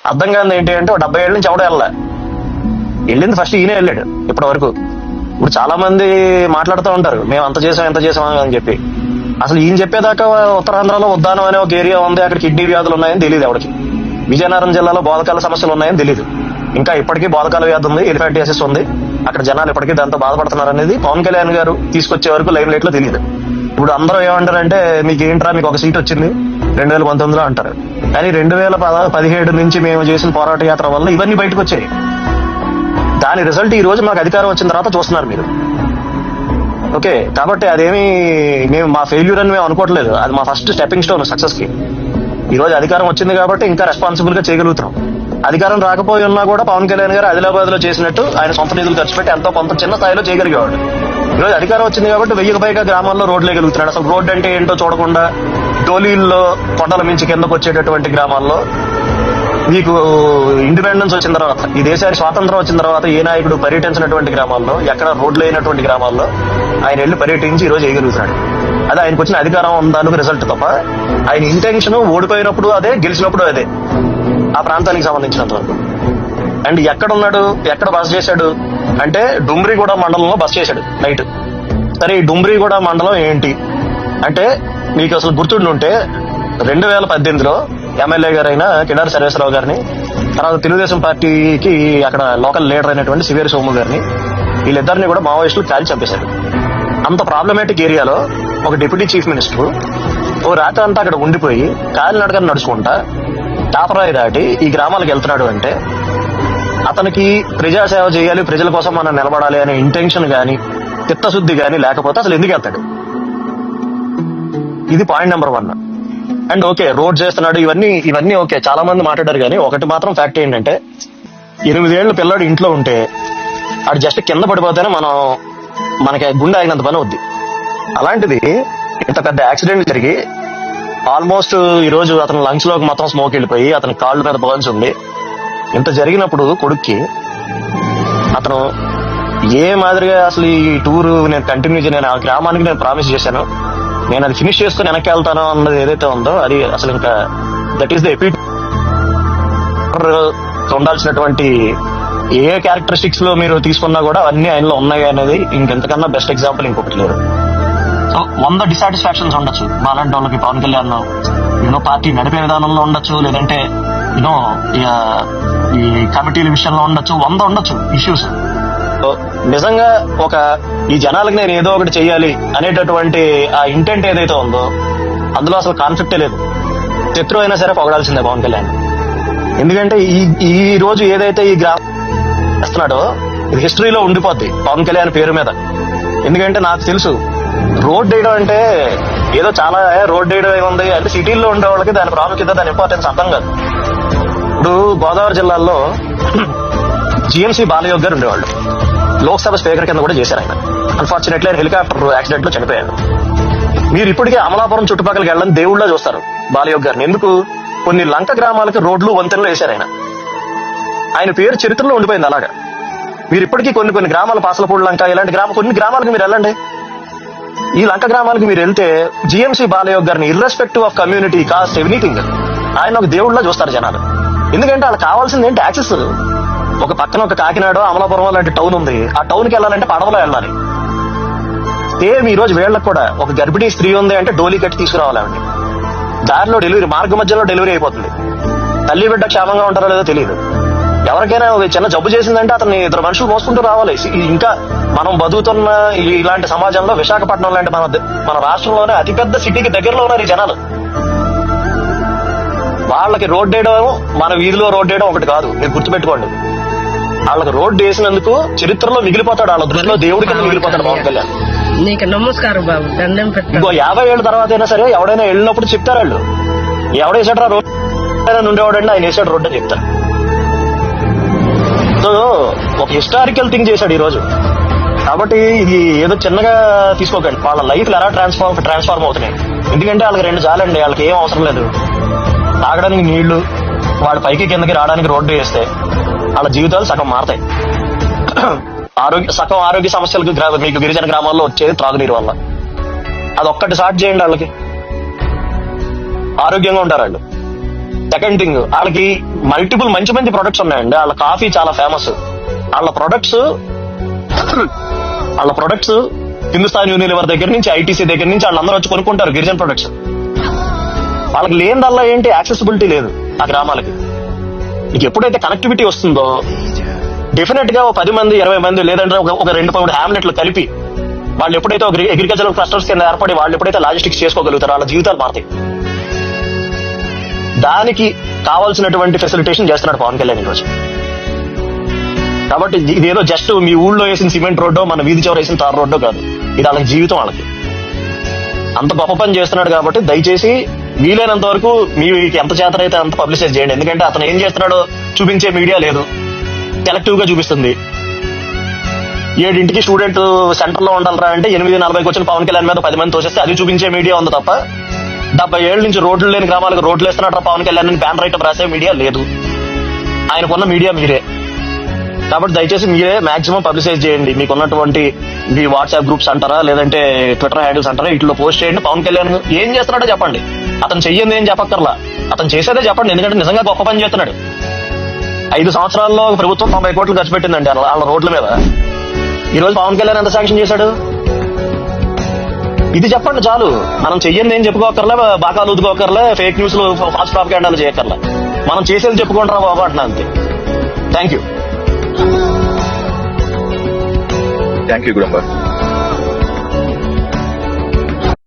అర్థం కాదు ఏంటి అంటే 70 ఏళ్ళ నుంచి ఎవడో వెళ్ళింది ఫస్ట్ ఈయనే వెళ్ళాడు ఇప్పటి వరకు. ఇప్పుడు చాలా మంది మాట్లాడుతూ ఉంటారు మేము అంత చేసాం ఎంత చేసాం అని చెప్పి. అసలు ఈయన చెప్పేదాకా ఉత్తరాంధ్రలో ఉద్దానం అనే ఒక ఏరియా ఉంది, అక్కడ కిడ్నీ వ్యాధులు ఉన్నాయని తెలియదు ఎవరికి. విజయనగరం జిల్లాలో బోధకాల సమస్యలు ఉన్నాయని తెలియదు. ఇంకా ఇప్పటికీ బోధకాల వ్యాధి ఉంది, ఎలిఫెంటియాసిస్ ఉంది, అక్కడ జనాలు ఇప్పటికీ దాంతో బాధపడుతున్నారు అనేది పవన్ కళ్యాణ్ గారు తీసుకొచ్చే వరకు లైమ్ లైట్ లో తెలియదు. ఇప్పుడు అందరూ ఏమంటారంటే మీకు ఏంట్రా మీకు ఒక సీట్ వచ్చింది 2019లో అంటారు. కానీ 2017 నుంచి మేము చేసిన పోరాట యాత్ర వల్ల ఇవన్నీ బయటకు వచ్చాయి. దాని రిజల్ట్ ఈ రోజు మాకు అధికారం వచ్చిన తర్వాత చూస్తున్నారు మీరు. ఓకే, కాబట్టి అదేమి మేము మా ఫెయిల్యూర్ అని మేము అనుకోవట్లేదు. అది మా ఫస్ట్ స్టెప్పింగ్ స్టోన్ సక్సెస్ కి. ఈ రోజు అధికారం వచ్చింది కాబట్టి ఇంకా రెస్పాన్సిబుల్ గా చేయగలుగుతున్నాం. అధికారం రాకపోయి ఉన్నా కూడా పవన్ కళ్యాణ్ గారు ఆదిలాబాద్ లో చేసినట్టు ఆయన సొంత నిధులు ఖర్చు పెట్టి ఎంతో కొంత చిన్న స్థాయిలో చేయగలిగేవాడు. ఈ రోజు అధికారం వచ్చింది కాబట్టి 1000కి పైగా గ్రామాల్లో రోడ్లు వేయగలుగుతున్నాడు. అసలు రోడ్డు అంటే ఏంటో చూడకుండా డోలీల్లో కొండల మించి కిందకు వచ్చేటటువంటి గ్రామాల్లో మీకు ఇండిపెండెన్స్ వచ్చిన తర్వాత, ఈ దేశానికి స్వాతంత్రం వచ్చిన తర్వాత ఏ నాయకుడు పర్యటించినటువంటి గ్రామాల్లో, ఎక్కడ రోడ్లు అయినటువంటి గ్రామాల్లో ఆయన వెళ్ళి పర్యటించి ఈ రోజు వేయగలుగుతున్నాడు. అదే ఆయనకు వచ్చిన అధికారం దానికి రిజల్ట్ తప్ప ఆయన ఇంటెన్షన్ ఓడిపోయినప్పుడు అదే, గెలిచినప్పుడు అదే ఆ ప్రాంతానికి సంబంధించినంత వరకు. అండ్ ఎక్కడ ఉన్నాడు, ఎక్కడ బస చేశాడు అంటే డుమ్రిగూడ మండలంలో బస చేశాడు నైట్. సరే ఈ డుమ్రిగూడ మండలం ఏంటి అంటే మీకు అసలు గుర్తుండుంటే 2018లో ఎమ్మెల్యే గారైన కిడారి సర్వేశ్వరరావు గారిని, తర్వాత తెలుగుదేశం పార్టీకి అక్కడ లోకల్ లీడర్ అయినటువంటి సివేరి సోము గారిని, వీళ్ళిద్దరిని కూడా మావోయిస్టులు కాల్చి చంపేశారు. అంత ప్రాబ్లమాటిక్ ఏరియాలో ఒక డిప్యూటీ చీఫ్ మినిస్టర్ ఓ రాత్రి అంతా అక్కడ ఉండిపోయి కాలినడకని నడుచుకుంటా టాపరాయి దాటి ఈ గ్రామాలకు వెళ్తున్నాడు అంటే అతనికి ప్రజాసేవ చేయాలి, ప్రజల కోసం మనం నిలబడాలి అనే ఇంటెన్షన్ గాని చిత్తశుద్ధి గాని లేకపోతే అసలు ఎందుకు వెళ్తాడు? ఇది point number 1. And okay, road చేస్తున్నాడు, ఇవన్నీ ఓకే, చాలా మంది మాట్లాడారు. కానీ ఒకటి మాత్రం ఫ్యాక్ట్ ఏంటంటే 8 ఏళ్ల పిల్లాడు ఇంట్లో ఉంటే ఆడు జస్ట్ కింద పడిపోతేనే మనకి గుండె ఆగినంత పని అవుద్ది. అలాంటిది ఇంత పెద్ద యాక్సిడెంట్ జరిగి ఆల్మోస్ట్ ఈ రోజు అతని లంగ్స్ లోకి మొత్తం స్మోక్ వెళ్ళిపోయి అతని కాళ్ళు మీద బర్న్స్ ఉంది. ఇంత జరిగినప్పుడు కొడుక్కి అతను ఏ మాదిరిగా అసలు ఈ టూర్ నేను కంటిన్యూ నేను ఆ గ్రామానికి నేను ప్రామిస్ చేశాను, నేను అది ఫినిష్ చేసుకుని వెనక్కి వెళ్తాను అన్నది ఏదైతే ఉందో అది అసలు ఇంకా దట్ ఈస్ ద ఎపిట్. ఉండాల్సినటువంటి ఏ క్యారెక్టరిస్టిక్స్ లో మీరు తీసుకున్నా కూడా అవన్నీ ఆయనలో ఉన్నాయి అనేది ఇంకెంతకన్నా బెస్ట్ ఎగ్జాంపుల్ ఇంకొకటి లేదు. సో 100 డిసాటిస్ఫాక్షన్స్ ఉండొచ్చు మాలాంటి వాళ్ళకి పవన్ కళ్యాణ్ పార్టీ నడిపే విధానంలో ఉండొచ్చు, లేదంటే ఈ కమిటీల విషయంలో ఉండొచ్చు, 100 ఉండొచ్చు ఇష్యూస్. నిజంగా ఈ జనాలకు నేను ఏదో ఒకటి చెయ్యాలి అనేటటువంటి ఆ ఇంటెంట్ ఏదైతే ఉందో అందులో అసలు కాన్ఫ్లిక్టే లేదు. శత్రువు అయినా సరే పొగడాల్సిందే పవన్ కళ్యాణ్. ఎందుకంటే ఈ రోజు ఏదైతే ఈ గ్రామం చేస్తున్నాడో ఇది హిస్టరీలో ఉండిపోద్ది పవన్ కళ్యాణ్ పేరు మీద. ఎందుకంటే నాకు తెలుసు రోడ్ వేయడం అంటే ఏదో చాలా రోడ్ వేయడం ఏముంది అంటే సిటీల్లో ఉండే వాళ్ళకి దాని ప్రాముఖ్యత, దాని ఇంపార్టెన్స్ అర్థం కాదు. ఇప్పుడు గోదావరి జిల్లాలో జిఎంసీ బాలయోగ్ గారు ఉండేవాళ్ళు, లోక్సభ స్పీకర్ కింద కూడా చేశారు ఆయన. అన్ఫార్చునేట్లీ ఆయన హెలికాప్టర్ యాక్సిడెంట్ లో చనిపోయారు. మీరు ఇప్పటికే అమలాపురం చుట్టుపక్కలకి వెళ్ళని దేవుళ్ళ చూస్తారు బాలయోగ్ గారిని. ఎందుకు? కొన్ని లంక గ్రామాలకి రోడ్లు వంతెనలు వేశారు ఆయన. ఆయన పేరు చరిత్రలో ఉండిపోయింది అలాగా. మీరు ఇప్పటికీ కొన్ని గ్రామాలు, పాసలపూడి లంక ఇలాంటి కొన్ని గ్రామాలకు మీరు వెళ్ళండి. ఈ లంక గ్రామాలకు మీరు వెళ్తే జిఎంసీ బాలయోగ్ గారిని irrespective of community, cost, anything ఆయన ఒక దేవుళ్ళ చూస్తారు జనాలు. ఎందుకంటే వాళ్ళకి కావాల్సింది ఏంటి? యాక్సెస్. ఒక పక్కన ఒక కాకినాడ, అమలాపురం లాంటి టౌన్ ఉంది, ఆ టౌన్ కి వెళ్ళాలంటే పడవలో వెళ్ళాలి. సేమ్ ఈ రోజు వీళ్ళకి కూడా ఒక గర్భిణీ స్త్రీ ఉంది అంటే డోలీ కట్టి తీసుకురావాలండి. దారిలో డెలివరీ, మార్గ మధ్యలో డెలివరీ అయిపోతుంది. తల్లి బిడ్డ క్షేమంగా ఉంటారో లేదో తెలియదు. ఎవరికైనా చిన్న జబ్బు చేసిందంటే అతన్ని 2 మనుషులు మోసుకుంటూ రావాలి. ఇంకా మనం బతుకుతున్న ఇలాంటి సమాజంలో విశాఖపట్నం లాంటి మన రాష్ట్రంలోనే అతిపెద్ద సిటీకి దగ్గరలో ఉన్నారు ఈ జనాలు. వాళ్ళకి రోడ్డు వేయడం, మన వీధిలో రోడ్డు వేయడం ఒకటి కాదు, మీరు గుర్తుపెట్టుకోండి. వాళ్ళకి రోడ్డు వేసినందుకు చరిత్రలో మిగిలిపోతాడు, వాళ్ళ దృష్టిలో దేవుడి కింద మిగిలిపోతాడు పవన్ కళ్యాణ్. నీకు నమస్కారం బాబు, దండం పెట్టు. ఇంకో 50 ఏళ్ళ తర్వాత అయినా సరే ఎవడైనా వెళ్ళినప్పుడు చెప్తారు వాళ్ళు, ఎవడేసాడు రోడ్డు ఉండేవాడండి, ఆయన వేసాడు రోడ్డు అని చెప్తారు. సో ఒక హిస్టారికల్ థింగ్ చేశాడు ఈ రోజు. కాబట్టి ఇది ఏదో చిన్నగా తీసుకోకండి. వాళ్ళ లైఫ్లు ఎలా ట్రాన్స్ఫార్మ్ అవుతున్నాయి. ఎందుకంటే వాళ్ళకి 2 చాలండి, వాళ్ళకి ఏం అవసరం లేదు. తాగడానికి నీళ్లు, వాడు పైకి కిందకి రావడానికి రోడ్డు వేస్తే వాళ్ళ జీవితాలు సగం మారతాయి. సగం ఆరోగ్య సమస్యలకు మీకు గిరిజన గ్రామాల్లో వచ్చేది త్రాగునీరు వల్ల. అదొక్కటి సార్ట్ చేయండి, వాళ్ళకి ఆరోగ్యంగా ఉంటారు వాళ్ళు. సెకండ్ థింగ్, వాళ్ళకి మల్టిపుల్ మంచి మంచి ప్రొడక్ట్స్ ఉన్నాయండి. వాళ్ళ కాఫీ చాలా ఫేమస్. వాళ్ళ ప్రొడక్ట్స్ హిందుస్థాన్ యూనిలివర్ దగ్గర నుంచి, ఐటీసీ దగ్గర నుంచి వాళ్ళందరూ వచ్చి కొనుక్కుంటారు గిరిజన ప్రొడక్ట్స్. వాళ్ళకి లేనిదల్లా ఏంటి, యాక్సెసిబిలిటీ లేదు ఆ గ్రామాలకి. మీకు ఎప్పుడైతే కనెక్టివిటీ వస్తుందో డెఫినెట్ గా 10 మంది 20 మంది లేదంటే ఒక 2-3 హ్యామ్లెట్లు కలిపి వాళ్ళు ఎప్పుడైతే ఒక అగ్రికల్చరల్ క్లస్టర్స్ కింద ఏర్పడి వాళ్ళు ఎప్పుడైతే లాజిస్టిక్స్ చేసుకోగలుగుతారో వాళ్ళ జీవితాలు మారుతాయి. దానికి కావాల్సినటువంటి ఫెసిలిటేషన్ చేస్తున్నాడు పవన్ కళ్యాణ్ ఈరోజు. కాబట్టి ఇదేదో జస్ట్ మీ ఊళ్ళో వేసిన సిమెంట్ రోడ్డో మన వీధి చివర వేసిన తార్ రోడ్డో కాదు, ఇది వాళ్ళకి జీవితం. వాళ్ళకి అంత గొప్ప పని చేస్తున్నాడు. కాబట్టి దయచేసి వీలైనంత వరకు మీకు ఎంత చేతనైతే అంత పబ్లిసైజ్ చేయండి. ఎందుకంటే అతను ఏం చేస్తున్నాడో చూపించే మీడియా లేదు, సెలెక్టివ్ గా చూపిస్తుంది. 7 స్టూడెంట్ సెంటర్ లో ఉండాలరా అంటే 8:40 వచ్చిన పవన్ కళ్యాణ్ మీద 10 మంది తోసేస్తే అది చూపించే మీడియా ఉంది తప్ప 70 ఏళ్ల నుంచి రోడ్లు లేని గ్రామాలకు రోడ్లు వేస్తున్నాడు పవన్ కళ్యాణ్ బ్యానర్ ఐటమ్ రాసే మీడియా లేదు. ఆయనకున్న మీడియా మీరే. కాబట్టి దయచేసి మీరే మాక్సిమం పబ్లిసైజ్ చేయండి. మీకున్నటువంటి మీ వాట్సాప్ గ్రూప్స్ అంటారా, లేదంటే ట్విట్టర్ హ్యాండిల్స్ అంటారా, ఇట్లా పోస్ట్ చేయండి. పవన్ కళ్యాణ్ ఏం చేస్తున్నాడో చెప్పండి. అతను చెయ్యింది ఏం చెప్పక్కర్లా, అతను చేసేదే చెప్పండి. ఎందుకంటే నిజంగా గొప్ప పని చేస్తున్నాడు. 5 సంవత్సరాల్లో ప్రభుత్వం 90 కోట్లు ఖర్చు పెట్టిందండి వాళ్ళ రోడ్ల మీద. ఈ రోజు పవన్ కళ్యాణ్ ఎంత శాంక్షన్ చేశాడు, ఇది చెప్పండి చాలు. మనం చెయ్యండి ఏం చెప్పుకోకర్లే, బాకాలు ఊదుకోకర్లే, ఫేక్ న్యూస్ లో ఫాస్ట్ ప్రాపగాండాలు చేయక్కర్లే. మనం చేసేది చెప్పుకుంటారా బాబు అంటున్నా, అంతే. Thank you గుడంబ.